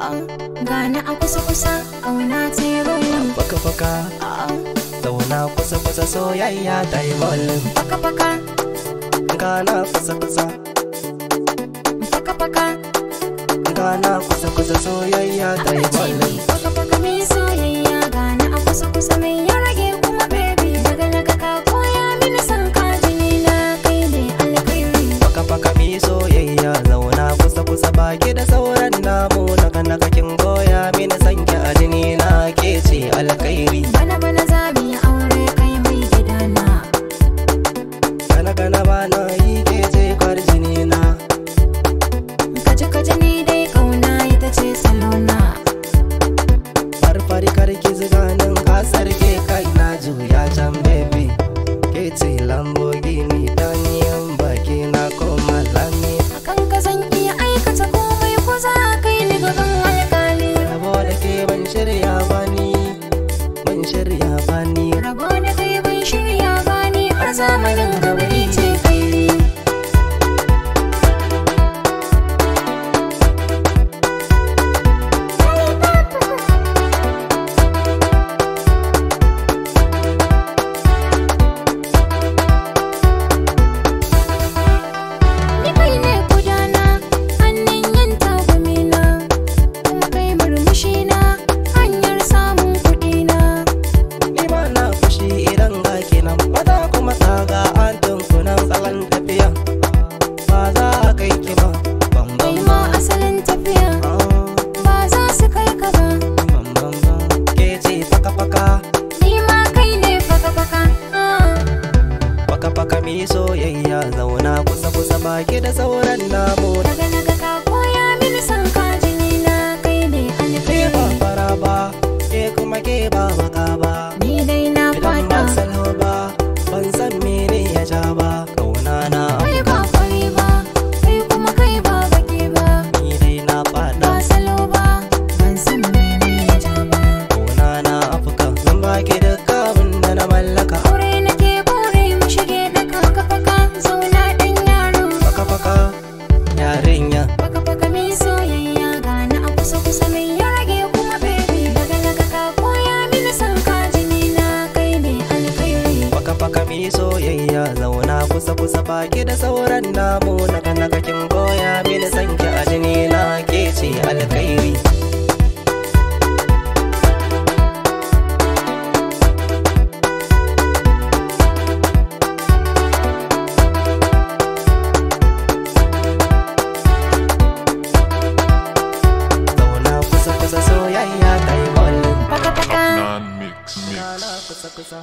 gana a kusa-kusa ƙauna ta yi rolin. Faka-faka zauna kusa-kusa soyayya ta yi rolin. Faka-faka gana kusa-kusa. Faka-faka gana kusa-kusa soyayya ta yi rolin. Faka-faka mai soyayya gana a kusa-kusa mai ya rage kuma baby. Daga naga ka koya mini san ka jini na kai ne alkhairi. Faka-faka mai soyayya zauna kusa-kusa baki da sauran namu. Naga kin goya mini san ki a jini na ke ce alkhairi. Bana za mu yi aure kai mai gidana. Gana bana yi ke ce kwarjini na. Kaji ni dai ƙauna ita ce salona. Farfari karki ziganin kasar ke kai na juya can baby. Ke ce Lamborghini daniyan baki na koma lami. Akan ka zan iya aikata komai ko za ka yi ni gaban alƙali. Rabo da ke ban shirya bani, ban shirya bani. Rabo da kai ban shirya bani har zamanin gaba ni ce kairi. Ni kai ne gudana, hannun yin tagumina, kuma kai murmushina, hanyar samun kuɗina. Ni ba na fushi idan ga kinan fata kuma tsaga an tunkunan tsalon tafiya. Ba za a kai ki ba, bam Kai bam ma asalin tafiya ba za su kai ka ba. bam bam bam. Ke ce faka-faka, Ni ma kai ne faka-faka. faka-faka mi soyayya zauna kusa-kusa baki da sauran namu. Daga naga ka koya mini san ka jini na kai ne Ke alkhairi. ba fara ba, ke kuma ke ba baka ba. Ni dai na Idan ba fada salo ba, ban san mene ya ja ba. Kauna na kai ba fari ba, kai kuma kai ba baki ba. ni dai na fada. Ba salo ba, ban san mene ya ja ba. Kauna na afuka, zan baki duk abin da na mallaka. Aure nake bore mu shige daka faka-faka zauna ɗan yaro. Faka-faka yarinya. Faka-faka mai soyayya gana a kusa-kusa mai ya rage kuma baby. Daga naga ka koya mini san ka jini na kai ne alkhairi. Faka-faka mi soyayya zauna kusa-kusa baki da sauran namu. Naga kin goya mini sanki a jini na ke ce alkhairi. Zauna kusa-kusa soyayya ta yi ballin. Faka-faka Non-mix. Gana kusa-kusa.